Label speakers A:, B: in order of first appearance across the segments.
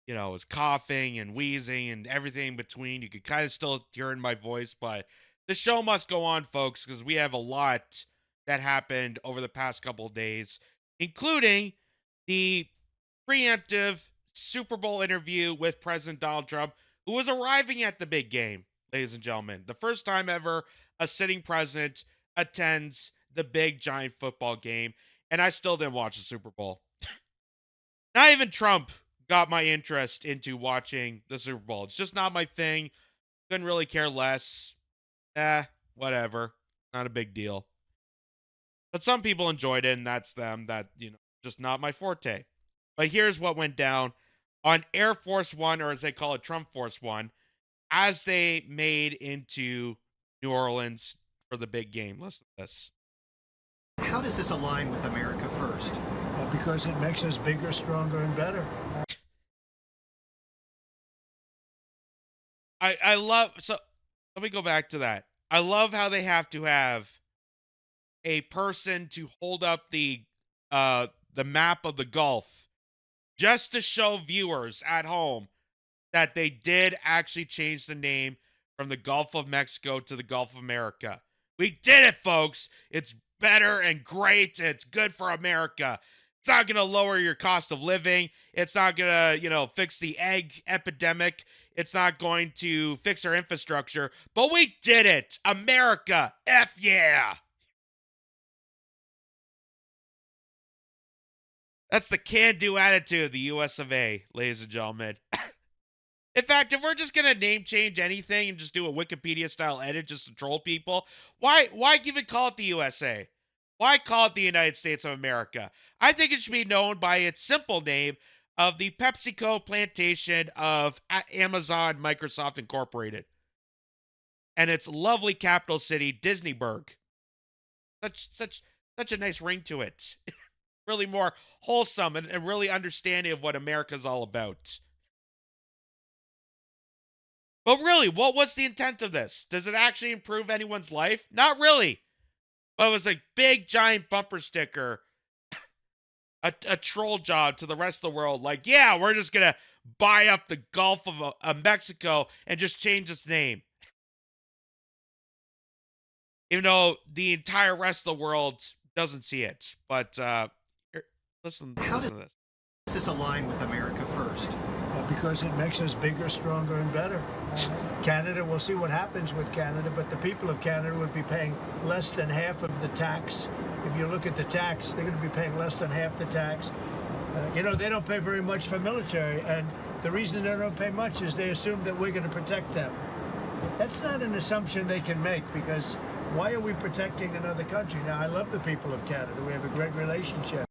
A: was coughing and wheezing and everything in between. You could kind of still hear in my voice, but the show must go on, folks, because we have a lot that happened over the past couple of days, including the preemptive Super Bowl interview with President Donald Trump, who was arriving at the big game, ladies and gentlemen. The first time ever a sitting president attends the big giant football game, and I still didn't watch the Super Bowl. Not even Trump got my interest into watching the Super Bowl. It's just not my thing. Couldn't really care less. Whatever. Not a big deal. But some people enjoyed it, and that's them. That, just not my forte. But here's what went down on Air Force One, or as they call it, Trump Force One, as they made into New Orleans for the big game. Listen to this.
B: How does this align with America First?
C: Because it makes us bigger, stronger, and better.
A: I love, so let me go back to that. I love how they have to have a person to hold up the map of the Gulf just to show viewers at home that they did actually change the name from the Gulf of Mexico to the Gulf of America. We did it, folks. It's better and great. It's good for America. It's not going to lower your cost of living. It's not going to, fix the egg epidemic. It's not going to fix our infrastructure. But we did it. America. F yeah. That's the can-do attitude of the US of A, ladies and gentlemen. In fact, if we're just going to name change anything and just do a Wikipedia-style edit just to troll people, why even call it the USA? Why call it the United States of America? I think it should be known by its simple name of the PepsiCo plantation of Amazon Microsoft Incorporated. And its lovely capital city, Disneyburg. Such a nice ring to it. Really more wholesome and really understanding of what America's all about. But really, what was the intent of this? Does it actually improve anyone's life? Not really. But it was a big, giant bumper sticker, a troll job to the rest of the world. Like, yeah, we're just going to buy up the Gulf of Mexico and just change its name. Even though the entire rest of the world doesn't see it. But listen to this.
B: Does this align with America First?
C: Because it makes us bigger, stronger, and better. Canada, we'll see what happens with Canada, but the people of Canada would be paying less than half of the tax. If you look at the tax, they're going to be paying less than half the tax. They don't pay very much for military, and the reason they don't pay much is they assume that we're going to protect them. That's not an assumption they can make, because why are we protecting another country? Now, I love the people of Canada. We have a great relationship.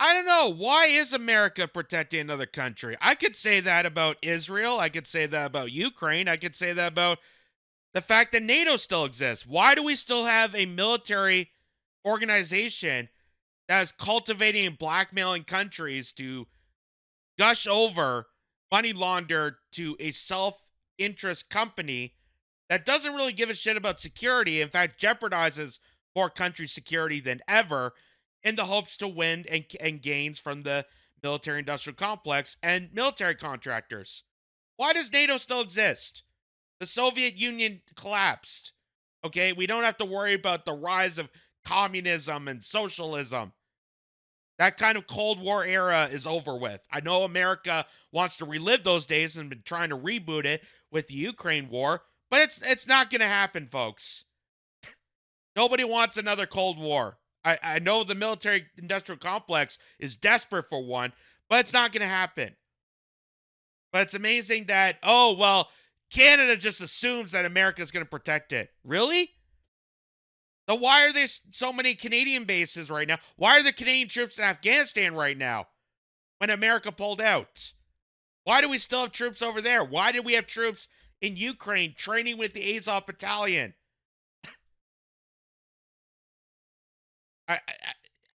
A: I don't know. Why is America protecting another country? I could say that about Israel. I could say that about Ukraine. I could say that about the fact that NATO still exists. Why do we still have a military organization that is cultivating and blackmailing countries to gush over, money launder to a self-interest company that doesn't really give a shit about security, in fact, jeopardizes more country security than ever, in the hopes to win and gains from the military-industrial complex and military contractors? Why does NATO still exist? The Soviet Union collapsed. Okay, we don't have to worry about the rise of communism and socialism. That kind of Cold War era is over with. I know America wants to relive those days and been trying to reboot it with the Ukraine war, but it's not going to happen, folks. Nobody wants another Cold War. I know the military-industrial complex is desperate for one, but it's not going to happen. But it's amazing that, Canada just assumes that America is going to protect it. Really? So why are there so many Canadian bases right now? Why are there Canadian troops in Afghanistan right now when America pulled out? Why do we still have troops over there? Why do we have troops in Ukraine training with the Azov Battalion?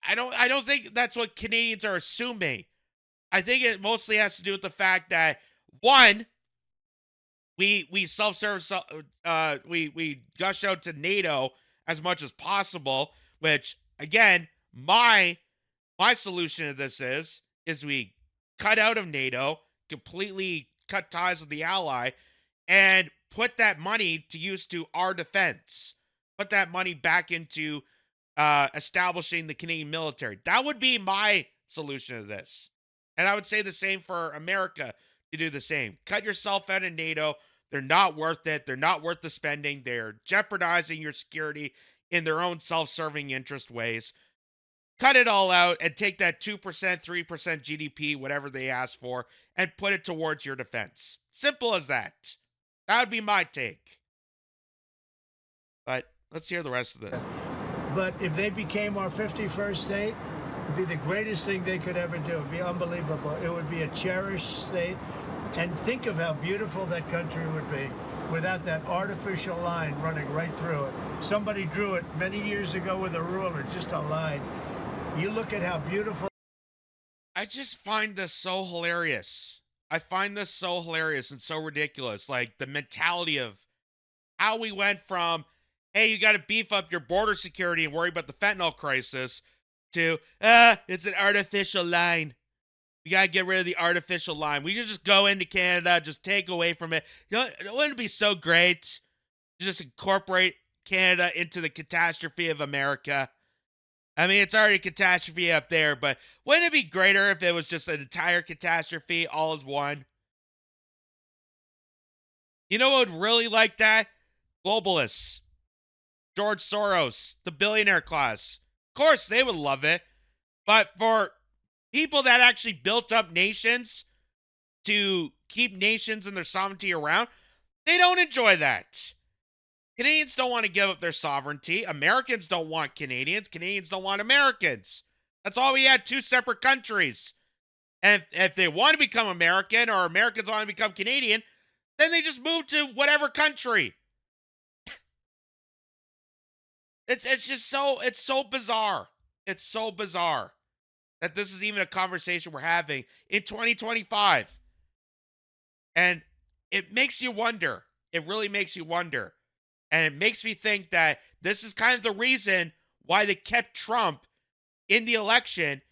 A: I don't think that's what Canadians are assuming. I think it mostly has to do with the fact that, one, we self-serve, we gush out to NATO as much as possible, which, again, my solution to this is we cut out of NATO, completely cut ties with the ally and put that money to use to our defense. Put that money back into establishing the Canadian military. That would be my solution to this. And I would say the same for America to do the same. Cut yourself out of NATO. They're not worth it. They're not worth the spending. They're jeopardizing your security in their own self-serving interest ways. Cut it all out and take that 2%, 3% GDP, whatever they ask for, and put it towards your defense. Simple as that. That would be my take. But let's hear the rest of this.
C: But if they became our 51st state, it would be the greatest thing they could ever do. It would be unbelievable. It would be a cherished state. And think of how beautiful that country would be without that artificial line running right through it. Somebody drew it many years ago with a ruler, just a line. You look at how beautiful.
A: I just find this so hilarious. I find this so hilarious and so ridiculous. Like the mentality of how we went from, hey, you got to beef up your border security and worry about the fentanyl crisis, to, it's an artificial line. We got to get rid of the artificial line. We should just go into Canada, just take away from it. You know, wouldn't it be so great to just incorporate Canada into the catastrophe of America? I mean, it's already a catastrophe up there, but wouldn't it be greater if it was just an entire catastrophe all as one? You know what would really like that? Globalists. George Soros, the billionaire class. Of course, they would love it. But for people that actually built up nations to keep nations and their sovereignty around, they don't enjoy that. Canadians don't want to give up their sovereignty. Americans don't want Canadians. Canadians don't want Americans. That's all we had, two separate countries. And if they want to become American or Americans want to become Canadian, then they just move to whatever country. It's just so, it's so bizarre. It's so bizarre that this is even a conversation we're having in 2025. And it makes you wonder. It really makes you wonder. And it makes me think that this is kind of the reason why they kept Trump in the election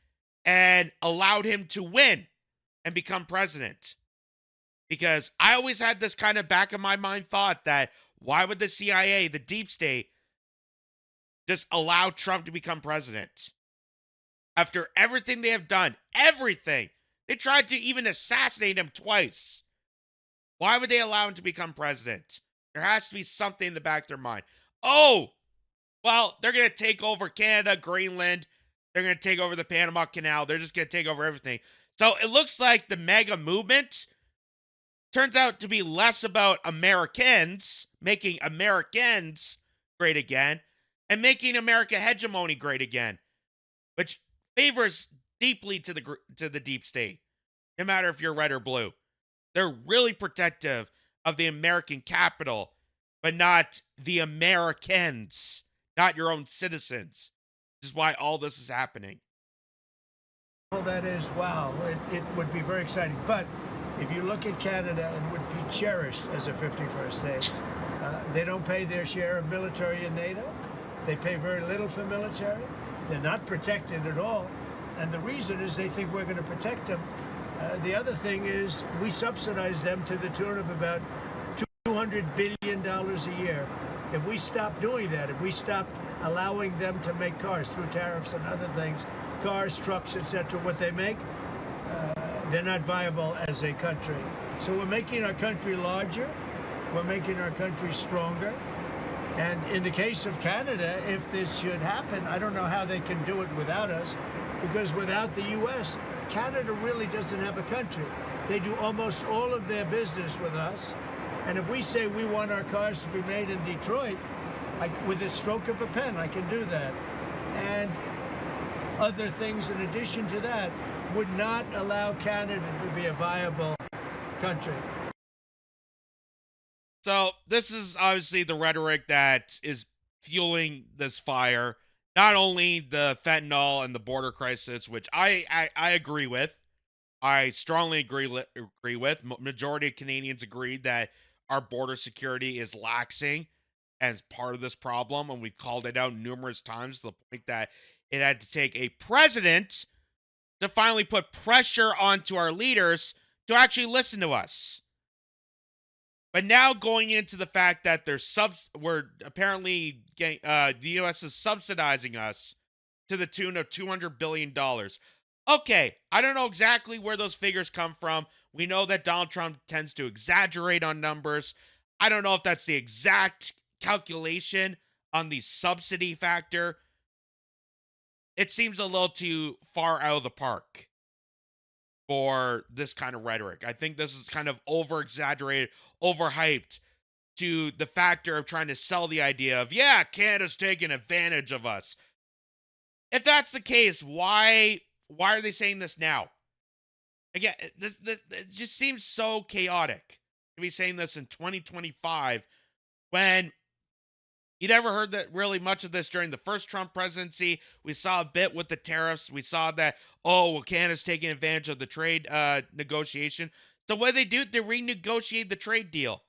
A: and allowed him to win and become president. Because I always had this kind of back of my mind thought that why would the CIA, the deep state, just allow Trump to become president? After everything they have done, everything. They tried to even assassinate him twice. Why would they allow him to become president? There has to be something in the back of their mind. Oh, well, they're going to take over Canada, Greenland. They're going to take over the Panama Canal. They're just going to take over everything. So it looks like the MAGA movement turns out to be less about Americans, making Americans great again, and making America hegemony great again, which favors deeply to the deep state, no matter if you're red or blue. They're really protective of the American capital, but not the Americans, not your own citizens. This is why all this is happening.
C: Well, that is, wow, it would be very exciting. But if you look at Canada, it would be cherished as a 51st state. They don't pay their share of military in NATO. They pay very little for military. They're not protected at all. And the reason is they think we're going to protect them. The other thing is we subsidize them to the tune of about $200 billion a year. If we stop doing that, if we stop allowing them to make cars through tariffs and other things, cars, trucks, etc., what they make, they're not viable as a country. So we're making our country larger. We're making our country stronger. And in the case of Canada, if this should happen, I don't know how they can do it without us, because without the U.S., Canada really doesn't have a country. They do almost all of their business with us. And if we say we want our cars to be made in Detroit, with a stroke of a pen, I can do that. And other things in addition to that would not allow Canada to be a viable country.
A: So this is obviously the rhetoric that is fueling this fire. Not only the fentanyl and the border crisis, which I agree with. I strongly agree with. Majority of Canadians agreed that our border security is laxing as part of this problem, and we've called it out numerous times to the point that it had to take a president to finally put pressure onto our leaders to actually listen to us. But now going into the fact that we're apparently getting, the U.S. is subsidizing us to the tune of $200 billion. Okay, I don't know exactly where those figures come from. We know that Donald Trump tends to exaggerate on numbers. I don't know if that's the exact calculation on the subsidy factor. It seems a little too far out of the park for this kind of rhetoric. I think this is kind of over exaggerated, overhyped to the factor of trying to sell the idea of, yeah, Canada's taking advantage of us. If that's the case, why are they saying this now? Again, this it just seems so chaotic to be saying this in 2025 when you never heard that really much of this during the first Trump presidency. We saw a bit with the tariffs. We saw that, oh, well, Canada's taking advantage of the trade negotiation. So what do? They renegotiate the trade deal,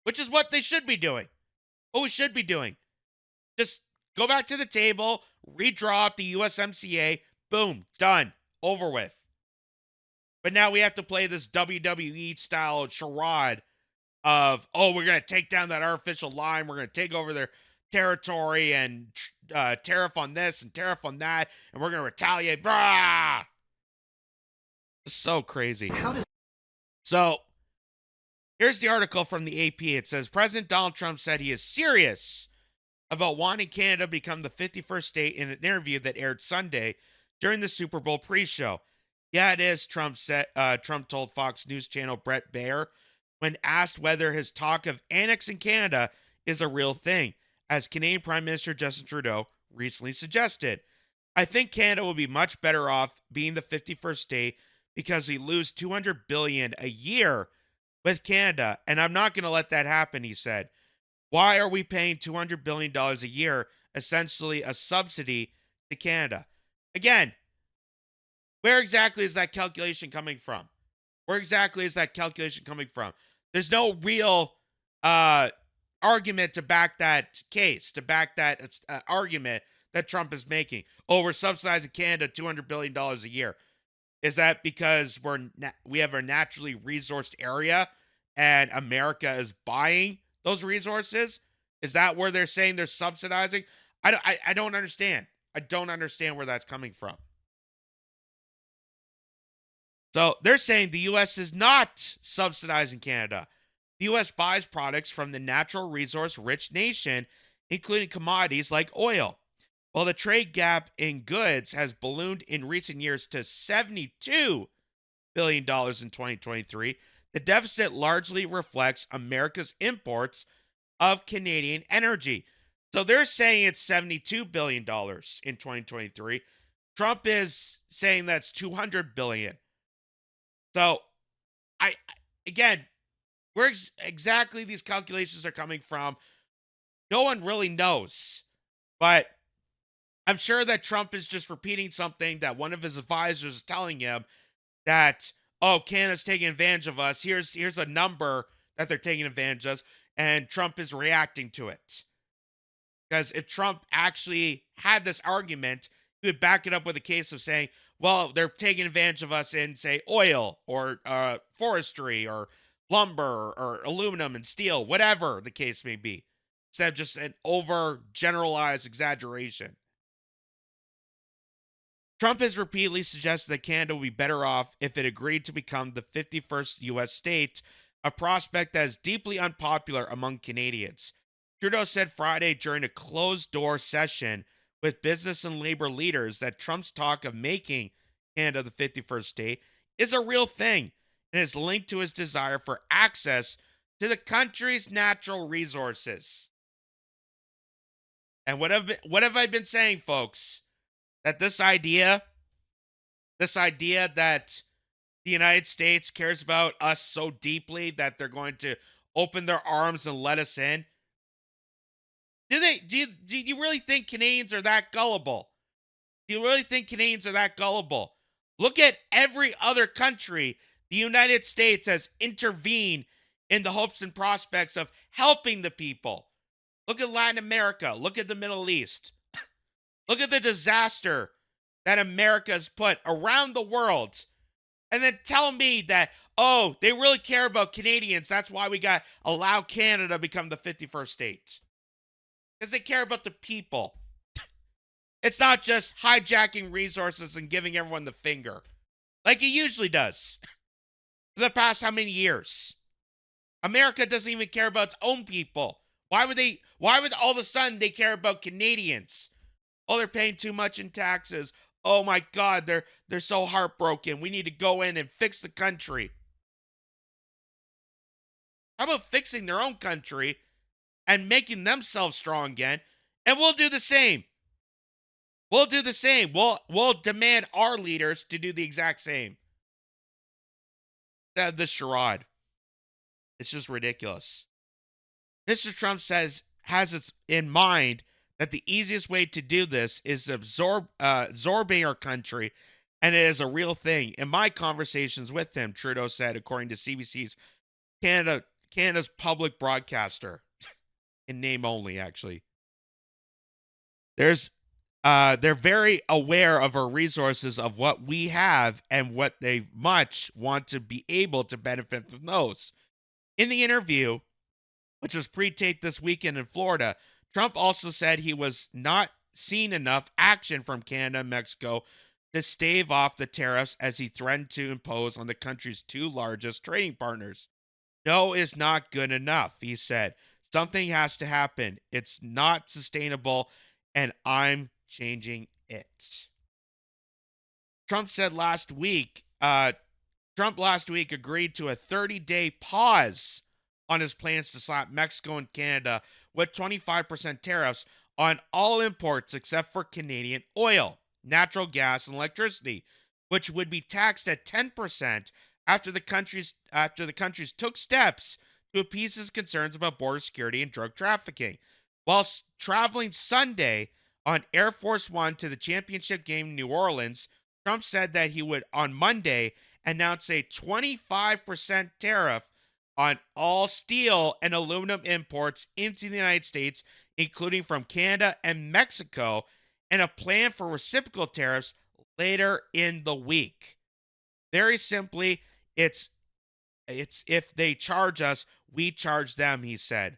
A: which is what they should be doing. What we should be doing. Just go back to the table, redraw up the USMCA, boom, done, over with. But now we have to play this WWE style charade of, oh, we're going to take down that artificial line. We're going to take over their territory and tariff on this and tariff on that. And we're going to retaliate. Blah! It's so crazy. So here's the article from the AP. It says, President Donald Trump said he is serious about wanting Canada to become the 51st state in an interview that aired Sunday during the Super Bowl pre-show. Yeah, it is, Trump told Fox News channel Brett Baier when asked whether his talk of annexing Canada is a real thing, as Canadian Prime Minister Justin Trudeau recently suggested. I think Canada will be much better off being the 51st state because we lose $200 billion a year with Canada, and I'm not going to let that happen, he said. Why are we paying $200 billion a year, essentially a subsidy to Canada? Again, where exactly is that calculation coming from? Where exactly is that calculation coming from? There's no real argument to back that case, to back that argument that Trump is making. Oh, we're subsidizing Canada $200 billion a year. Is that because we have a naturally resourced area and America is buying those resources? Is that where they're saying they're subsidizing? I don't understand. I don't understand where that's coming from. So they're saying the U.S. is not subsidizing Canada. The U.S. buys products from the natural resource-rich nation, including commodities like oil. While the trade gap in goods has ballooned in recent years to $72 billion in 2023, the deficit largely reflects America's imports of Canadian energy. So they're saying it's $72 billion in 2023. Trump is saying that's $200 billion. So, again, where exactly these calculations are coming from, no one really knows. But I'm sure that Trump is just repeating something that one of his advisors is telling him that, oh, Canada's taking advantage of us. Here's a number that they're taking advantage of, and Trump is reacting to it. Because if Trump actually had this argument, he would back it up with a case of saying, well, they're taking advantage of us in, say, oil or forestry or lumber or aluminum and steel, whatever the case may be, instead of just an over-generalized exaggeration. Trump has repeatedly suggested that Canada will be better off if it agreed to become the 51st U.S. state, a prospect that is deeply unpopular among Canadians. Trudeau said Friday during a closed-door session with business and labor leaders that Trump's talk of making Canada the 51st state is a real thing and is linked to his desire for access to the country's natural resources. And what have I been saying, folks? That this idea that the United States cares about us so deeply that they're going to open their arms and let us in. Do you really think Canadians are that gullible? Do you really think Canadians are that gullible? Look at every other country the United States has intervened in the hopes and prospects of helping the people. Look at Latin America. Look at the Middle East. Look at the disaster that America has put around the world. And then tell me that, oh, they really care about Canadians. That's why we got allow Canada to become the 51st state. Because they care about the people. It's not just hijacking resources and giving everyone the finger. Like it usually does. For the past how many years? America doesn't even care about its own people. Why would all of a sudden they care about Canadians? Oh, they're paying too much in taxes. Oh my God, they're so heartbroken. We need to go in and fix the country. How about fixing their own country and making themselves strong again? And we'll do the same. We'll do the same. We'll demand our leaders to do the exact same. The charade. It's just ridiculous. Mr. Trump has it in mind that the easiest way to do this is absorbing our country, and it is a real thing. In my conversations with him, Trudeau said, according to CBC's Canada's public broadcaster, in name only, actually. They're very aware of our resources, of what we have, and what they much want to be able to benefit from those. In the interview, which was pre-taped this weekend in Florida, Trump also said he was not seeing enough action from Canada and Mexico to stave off the tariffs as he threatened to impose on the country's two largest trading partners. No is not good enough, he said. Something has to happen. It's not sustainable, and I'm changing it. Trump last week agreed to a 30-day pause on his plans to slap Mexico and Canada with 25% tariffs on all imports except for Canadian oil, natural gas, and electricity, which would be taxed at 10% after the countries took steps to appease his concerns about border security and drug trafficking. Whilst traveling Sunday on Air Force One to the championship game in New Orleans, Trump said that he would, on Monday, announce a 25% tariff on all steel and aluminum imports into the United States, including from Canada and Mexico, and a plan for reciprocal tariffs later in the week. Very simply, it's if they charge us, we charge them, he said.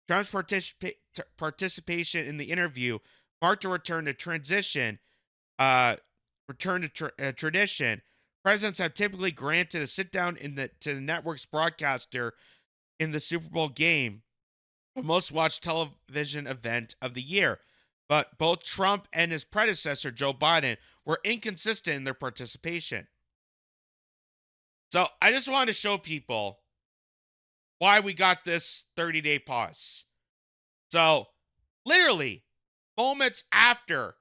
A: Trump's participation in the interview marked a return to tradition. Presidents have typically granted a sit-down to the network's broadcaster in the Super Bowl game, the most-watched television event of the year. But both Trump and his predecessor, Joe Biden, were inconsistent in their participation. So I just wanted to show people why we got this 30-day pause. So, literally, moments after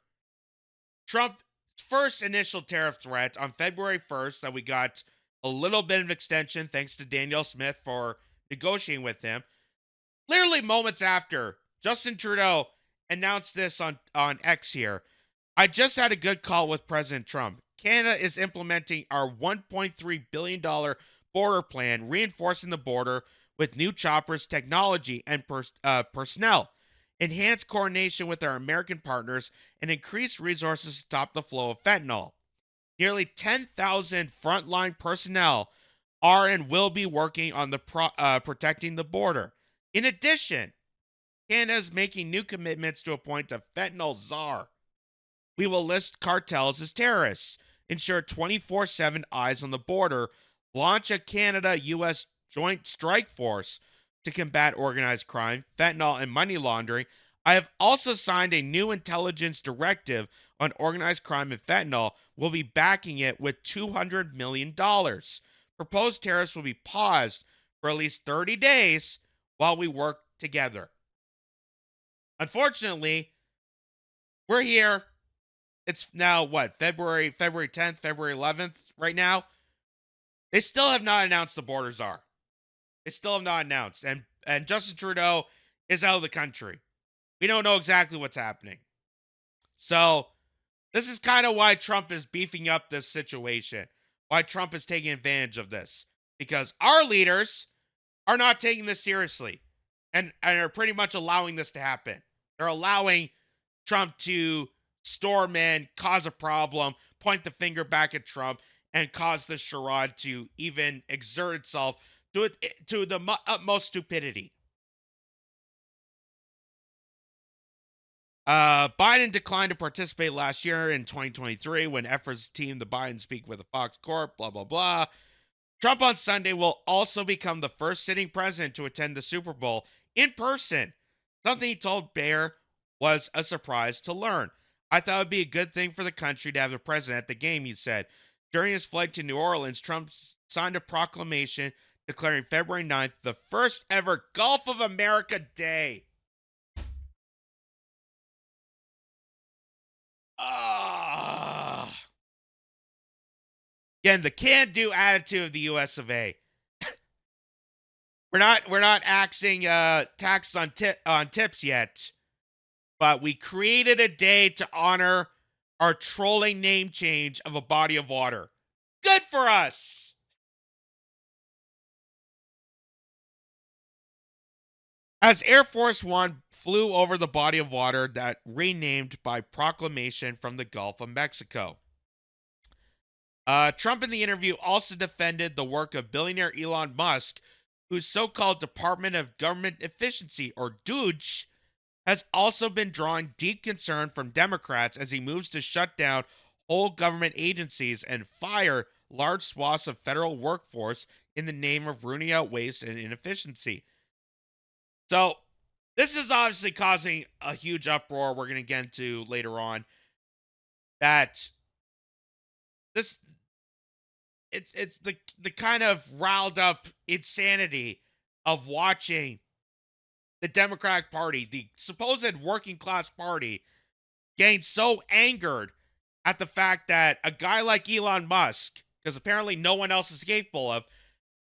A: Trump's first initial tariff threat on February 1st, that we got a little bit of extension thanks to Danielle Smith for negotiating with him. Literally moments after, Justin Trudeau announced this on X here. I just had a good call with President Trump. Canada is implementing our $1.3 billion border plan, reinforcing the border with new choppers, technology, and personnel, enhanced coordination with our American partners, and increased resources to stop the flow of fentanyl. Nearly 10,000 frontline personnel are and will be working on the protecting the border. In addition, Canada is making new commitments to appoint a fentanyl czar. We will list cartels as terrorists, ensure 24/7 eyes on the border, launch a Canada-U.S. joint strike force to combat organized crime, fentanyl, and money laundering. I have also signed a new intelligence directive on organized crime and fentanyl. We'll be backing it with $200 million. Proposed tariffs will be paused for at least 30 days while we work together. Unfortunately, we're here. It's now, February 10th, February 11th right now. They still have not announced the border czar. They still have not announced. And Justin Trudeau is out of the country. We don't know exactly what's happening. So, this is kind of why Trump is beefing up this situation. Why Trump is taking advantage of this. Because our leaders are not taking this seriously. And are pretty much allowing this to happen. They're allowing Trump to storm in, cause a problem, point the finger back at Trump, and cause this charade to even exert itself to the utmost stupidity. Biden declined to participate last year in 2023 when efforts teamed the Biden speak with the Fox Corp, blah, blah, blah. Trump on Sunday will also become the first sitting president to attend the Super Bowl in person. Something he told Bayer was a surprise to learn. I thought it would be a good thing for the country to have the president at the game, he said. During his flight to New Orleans, Trump signed a proclamation declaring February 9th the first ever Gulf of America Day. Again, the can-do attitude of the US of A. We're not axing tax on tips yet, but we created a day to honor our trolling name change of a body of water. Good for us. As Air Force One flew over the body of water that renamed by proclamation from the Gulf of Mexico. Trump in the interview also defended the work of billionaire Elon Musk, whose so-called Department of Government Efficiency, or DOGE, has also been drawing deep concern from Democrats as he moves to shut down whole government agencies and fire large swaths of federal workforce in the name of rooting out waste and inefficiency. So, this is obviously causing a huge uproar we're going to get into later on. That this it's the kind of riled up insanity of watching the Democratic Party, the supposed working class party, getting so angered at the fact that a guy like Elon Musk, because apparently no one else is capable of,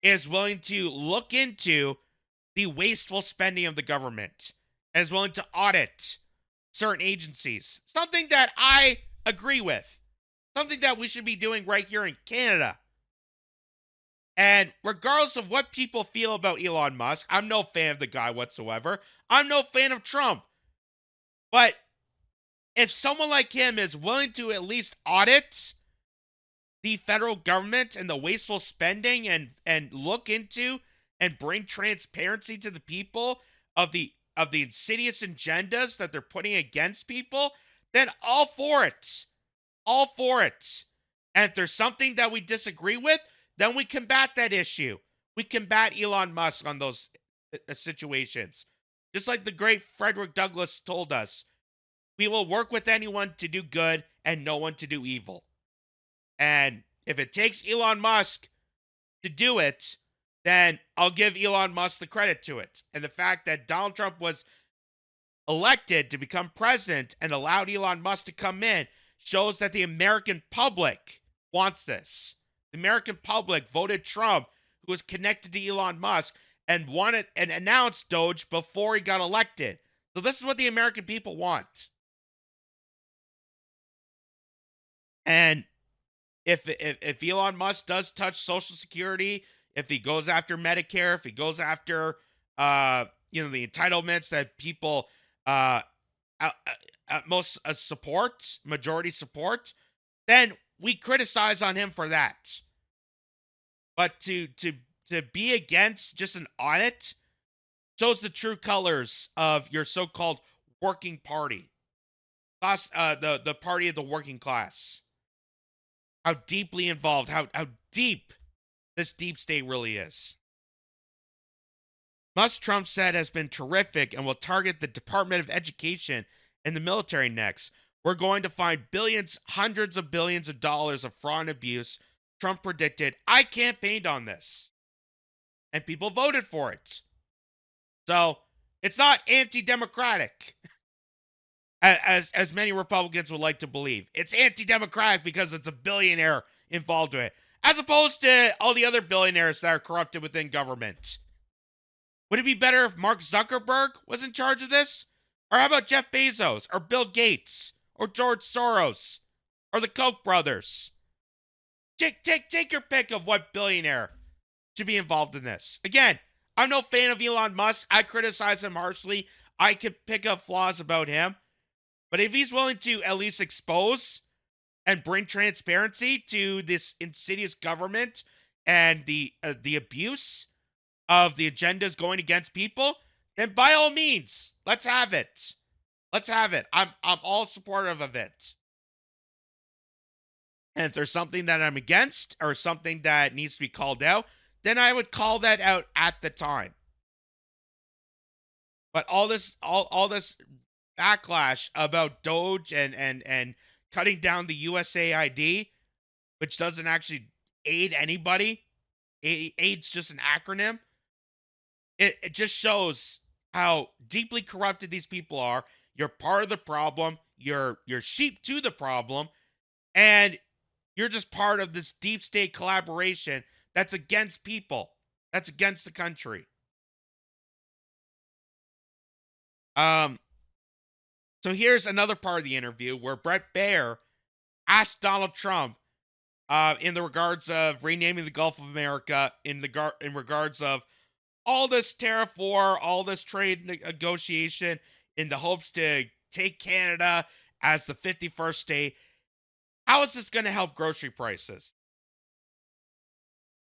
A: is willing to look into the wasteful spending of the government, and is willing to audit certain agencies. Something that I agree with. Something that we should be doing right here in Canada. And regardless of what people feel about Elon Musk, I'm no fan of the guy whatsoever. I'm no fan of Trump. But if someone like him is willing to at least audit the federal government and the wasteful spending and look into and bring transparency to the people of the insidious agendas that they're putting against people, then all for it. All for it. And if there's something that we disagree with, then we combat that issue. We combat Elon Musk on those situations. Just like the great Frederick Douglass told us, we will work with anyone to do good and no one to do evil. And if it takes Elon Musk to do it, then I'll give Elon Musk the credit to it. And the fact that Donald Trump was elected to become president and allowed Elon Musk to come in shows that the American public wants this. The American public voted Trump, who was connected to Elon Musk, and wanted and announced Doge before he got elected. So this is what the American people want. And if Elon Musk does touch Social Security, if he goes after Medicare, if he goes after the entitlements that people at most support, majority support, then we criticize on him for that. But to be against just an audit shows the true colors of your so-called working party, the party of the working class. How deeply involved, how deep this deep state really is. Musk, Trump said, has been terrific and will target the Department of Education and the military next. We're going to find billions, hundreds of billions of dollars of fraud and abuse. Trump predicted. I campaigned on this. And people voted for it. So, it's not anti-democratic, as many Republicans would like to believe. It's anti-democratic because it's a billionaire involved with it, as opposed to all the other billionaires that are corrupted within government. Would it be better if Mark Zuckerberg was in charge of this? Or how about Jeff Bezos, or Bill Gates, or George Soros, or the Koch brothers? Take your pick of what billionaire should be involved in this. Again, I'm no fan of Elon Musk. I criticize him harshly. I could pick up flaws about him. But if he's willing to at least expose and bring transparency to this insidious government and the abuse of the agendas going against people, then by all means, let's have it. Let's have it. I'm all supportive of it. And if there's something that I'm against or something that needs to be called out, then I would call that out at the time. But all this backlash about Doge and cutting down the USAID, which doesn't actually aid anybody, AIDS just an acronym. It just shows how deeply corrupted these people are. You're part of the problem. You're sheep to the problem, and you're just part of this deep state collaboration that's against people. That's against the country. So here's another part of the interview where Bret Baier asked Donald Trump in the regards of renaming the Gulf of America, in regards of all this tariff war, all this trade negotiation in the hopes to take Canada as the 51st state. How is this going to help grocery prices?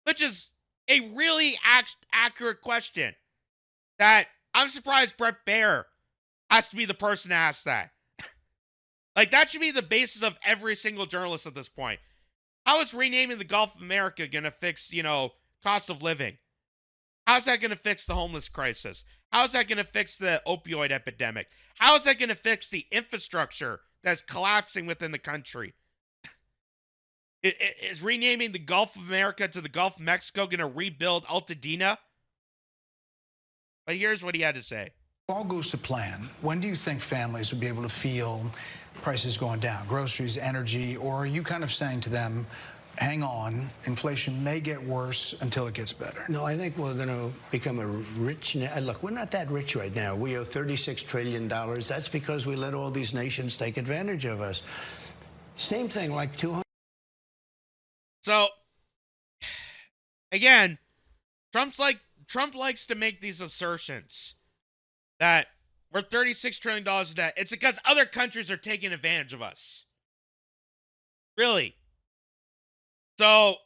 A: Which is a really accurate question that I'm surprised Bret Baier has to be the person to ask that. Like, that should be the basis of every single journalist at this point. How is renaming the Gulf of America going to fix, cost of living? How's that going to fix the homeless crisis? How's that going to fix the opioid epidemic? How is that going to fix the infrastructure that's collapsing within the country? Is renaming the Gulf of America to the Gulf of Mexico going to rebuild Altadena? But here's what he had to say.
D: All goes to plan. When do you think families will be able to feel prices going down, groceries, energy, or are you kind of saying to them, hang on, inflation may get worse until it gets better?
E: No, I think we're going to become a rich. Look, we're not that rich right now. We owe $36 trillion. That's because we let all these nations take advantage of us. Same thing, like 200.
A: So, again, Trump likes to make these assertions that we're $36 trillion in debt. It's because other countries are taking advantage of us. Really? So,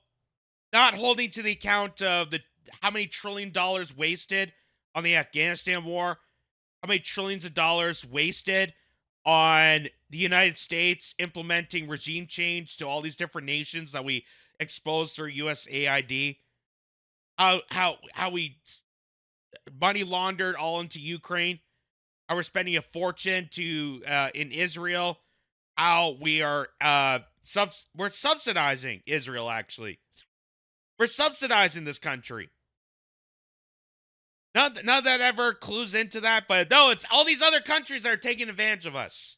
A: not holding to the account of how many $trillion wasted on the Afghanistan war, how many trillions of dollars wasted on the United States implementing regime change to all these different nations that we exposed through USAID, how we money laundered all into Ukraine, how we're spending a fortune in Israel, how we are we're subsidizing Israel. Actually, we're subsidizing this country. Not that ever clues into that, but no, it's all these other countries that are taking advantage of us.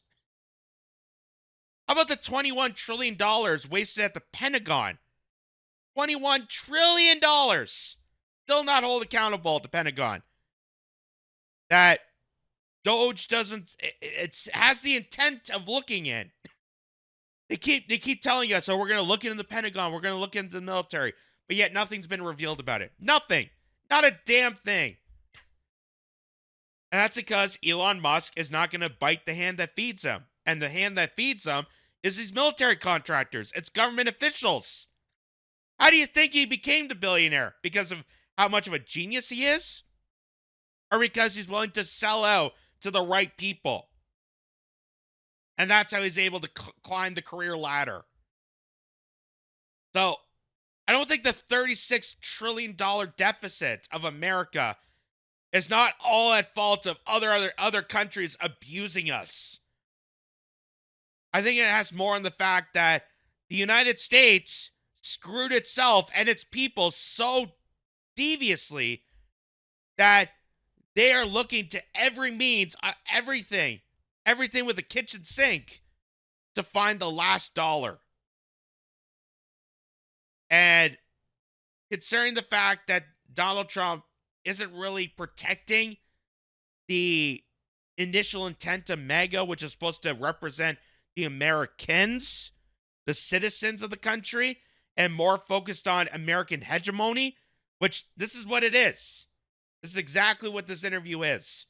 A: How about the $21 trillion wasted at the Pentagon? $21 trillion. Still not held accountable at the Pentagon. That Doge doesn't, it has the intent of looking in. They keep telling us, oh, we're going to look into the Pentagon, we're going to look into the military, but yet nothing's been revealed about it. Nothing. Not a damn thing. And that's because Elon Musk is not going to bite the hand that feeds him. And the hand that feeds him is these military contractors. It's government officials. How do you think he became the billionaire? Because of how much of a genius he is? Or because he's willing to sell out to the right people? And that's how he's able to climb the career ladder. So, I don't think the $36 trillion deficit of America is not all at fault of other countries abusing us. I think it has more on the fact that the United States screwed itself and its people so deviously that they are looking to every means, everything with a kitchen sink to find the last dollar. And considering the fact that Donald Trump isn't really protecting the initial intent of MAGA, which is supposed to represent the Americans, the citizens of the country, and more focused on American hegemony, which this is what it is. This is exactly what this interview is.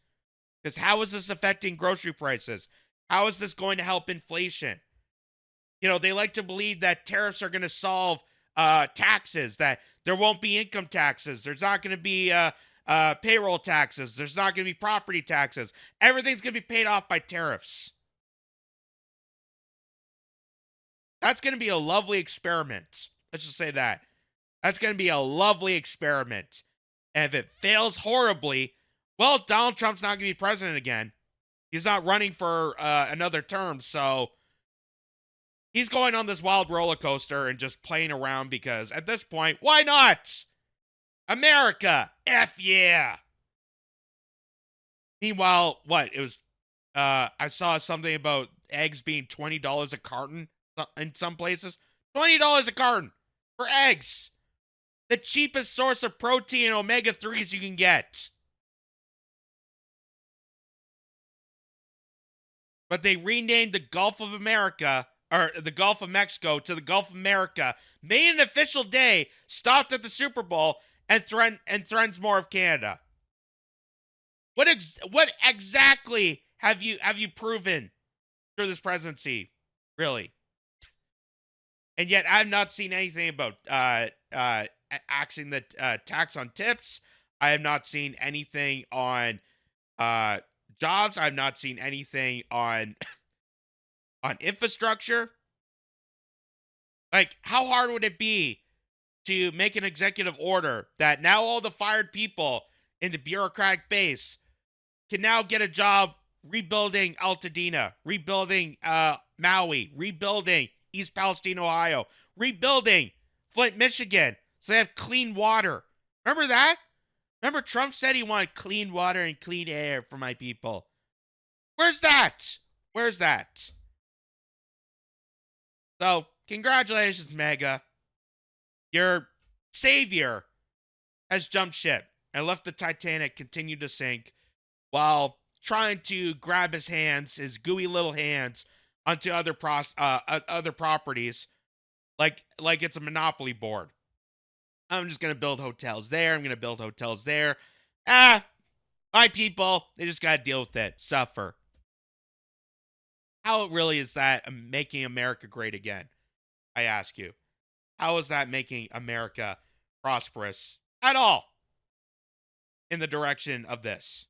A: Because how is this affecting grocery prices? How is this going to help inflation? You know, they like to believe that tariffs are going to solve taxes, that there won't be income taxes. There's not going to be payroll taxes. There's not going to be property taxes. Everything's going to be paid off by tariffs. That's going to be a lovely experiment. Let's just say that. That's going to be a lovely experiment. And if it fails horribly, well, Donald Trump's not going to be president again. He's not running for another term, so he's going on this wild roller coaster and just playing around because at this point, why not? America, F yeah. Meanwhile, what? It was, I saw something about eggs being $20 a carton in some places. $20 a carton for eggs. The cheapest source of protein and omega-3s you can get. But they renamed the Gulf of America, or the Gulf of Mexico, to the Gulf of America, made an official day, stopped at the Super Bowl, and threatens more of Canada. What exactly have you proven through this presidency, really? And yet I've not seen anything about axing the tax on tips. I have not seen anything on jobs. I've not seen anything on infrastructure. Like, how hard would it be to make an executive order that now all the fired people in the bureaucratic base can now get a job rebuilding Altadena, rebuilding Maui, rebuilding East Palestine, Ohio, rebuilding Flint, Michigan, so they have clean water. Remember that? Remember Trump said he wanted clean water and clean air for my people. Where's that? Where's that? So, congratulations, MAGA. Your savior has jumped ship and left the Titanic continue to sink while trying to grab his gooey little hands onto other properties like it's a monopoly board. I'm just going to build hotels there. I'm going to build hotels there. My people, they just got to deal with it. Suffer. How really is that making America great again? I ask you. How is that making America prosperous at all in the direction of this?